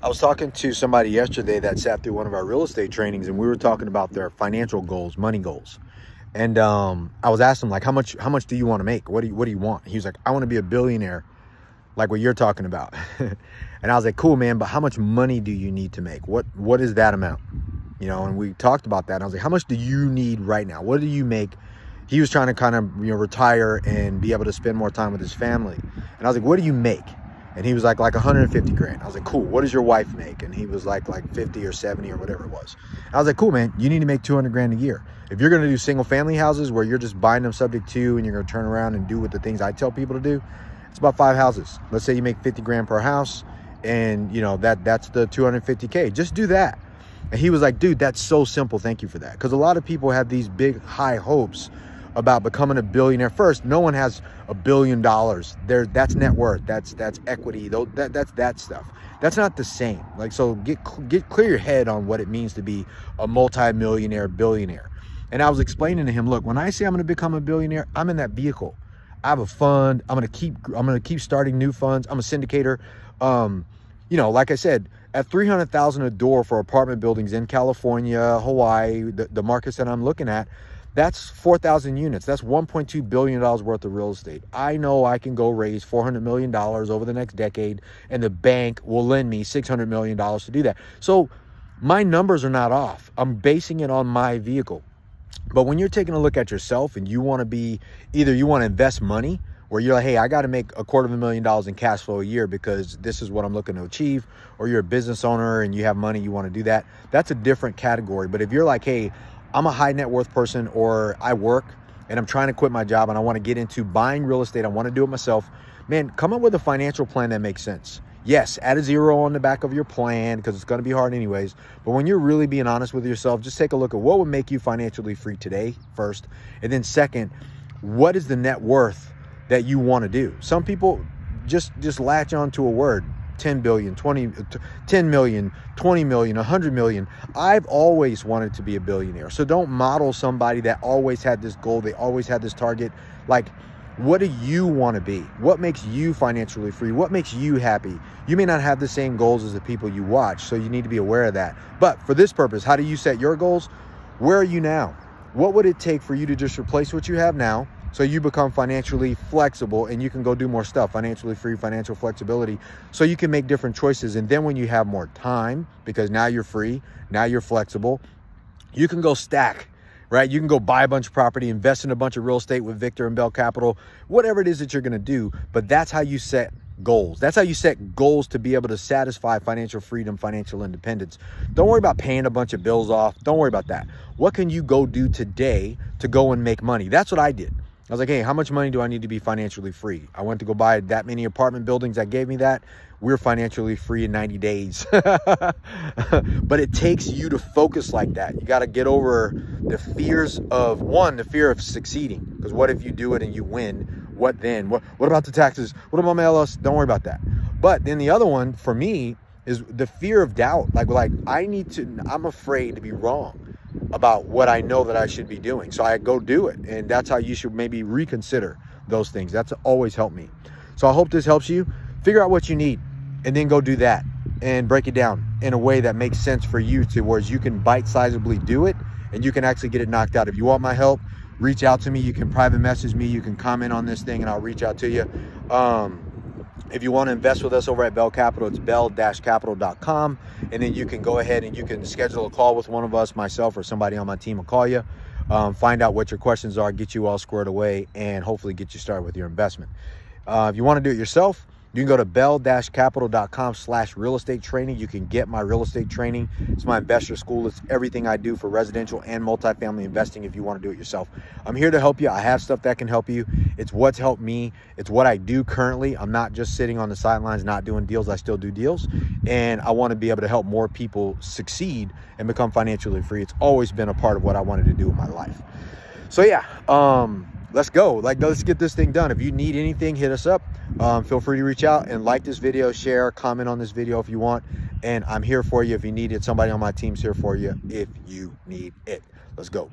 I was talking to somebody yesterday that sat through one of our real estate trainings, and we were talking about their financial goals, money goals. And I was asking him, like, how much do you want to make? What do you want? He was like, I want to be a billionaire, like what you're talking about. And I was like, cool, man, but how much money do you need to make? What is that amount? You know, and we talked about that. And I was like, how much do you need right now? What do you make? He was trying to kind of, retire and be able to spend more time with his family. And I was like, what do you make? And he was like 150 grand. I was like, cool. What does your wife make? And he was like 50 or 70 or whatever it was. And I was like, cool, man. You need to make 200 grand a year. If you're going to do single family houses where you're just buying them subject to, and you're going to turn around and do what the things I tell people to do, it's about 5 houses. Let's say you make 50 grand per house, and that's the 250K. Just do that. And he was like, dude, that's so simple. Thank you for that. Because a lot of people have these big high hopes about becoming a billionaire. First, no one has $1 billion. That's net worth. That's equity. That's that stuff. That's not the same. So get clear your head on what it means to be a multi-millionaire billionaire. And I was explaining to him, look, when I say I'm going to become a billionaire, I'm in that vehicle. I have a fund. I'm going to keep starting new funds. I'm a syndicator. Like I said, at $300,000 a door for apartment buildings in California, Hawaii, the markets that I'm looking at, that's 4,000 units. That's $1.2 billion worth of real estate. I know I can go raise $400 million over the next decade, and the bank will lend me $600 million to do that. So my numbers are not off. I'm basing it on my vehicle. But when you're taking a look at yourself and you want to be, either you want to invest money, where you're like, hey, I got to make $250,000 in cash flow a year because this is what I'm looking to achieve, or you're a business owner and you have money, you want to do that, that's a different category. But if you're like, hey, I'm a high net worth person, or I work and I'm trying to quit my job and I want to get into buying real estate, I want to do it myself, man, come up with a financial plan that makes sense. Yes, add a zero on the back of your plan because it's going to be hard anyways. But when you're really being honest with yourself, just take a look at what would make you financially free today first. And then second, what is the net worth that you want to do? Some people just latch on to a word. 10 billion, 10 million, 20 million, 100 million. I've always wanted to be a billionaire. So don't model somebody that always had this goal. They always had this target. Like, what do you want to be? What makes you financially free? What makes you happy? You may not have the same goals as the people you watch, so you need to be aware of that. But for this purpose, how do you set your goals? Where are you now? What would it take for you to just replace what you have now, so you become financially flexible and you can go do more stuff, financially free, financial flexibility, so you can make different choices? And then when you have more time, because now you're free, now you're flexible, you can go stack, right? You can go buy a bunch of property, invest in a bunch of real estate with Victor and Bell Capital, whatever it is that you're going to do. But that's how you set goals. That's how you set goals to be able to satisfy financial freedom, financial independence. Don't worry about paying a bunch of bills off. Don't worry about that. What can you go do today to go and make money? That's what I did. I was like, hey, how much money do I need to be financially free? I went to go buy that many apartment buildings that gave me that. We're financially free in 90 days. But it takes you to focus like that. You got to get over the fears of, the fear of succeeding. Because what if you do it and you win? What then? What about the taxes? What about my LLC? Don't worry about that. But then the other one for me is the fear of doubt. Like I'm afraid to be wrong about what I know that I should be doing. So I go do it. And that's how you should maybe reconsider those things. That's always helped me. So I hope this helps you. Figure out what you need and then go do that and break it down in a way that makes sense for you, to where you can bite-sizably do it and you can actually get it knocked out. If you want my help, reach out to me. You can private message me. You can comment on this thing and I'll reach out to you. If you want to invest with us over at Bell Capital, it's bell-capital.com. And then you can go ahead and you can schedule a call with one of us, myself or somebody on my team will call you, find out what your questions are, get you all squared away, and hopefully get you started with your investment. If you want to do it yourself, you can go to bell-capital.com/real estate training. You can get my real estate training. It's my investor school. It's everything I do for residential and multifamily investing if you want to do it yourself. I'm here to help you. I have stuff that can help you. It's what's helped me. It's what I do currently. I'm not just sitting on the sidelines not doing deals. I still do deals. And I want to be able to help more people succeed and become financially free. It's always been a part of what I wanted to do in my life. So yeah, let's go. Let's get this thing done. If you need anything, hit us up. Feel free to reach out and like this video, share, comment on this video if you want. And I'm here for you if you need it. Somebody on my team's here for you if you need it. Let's go.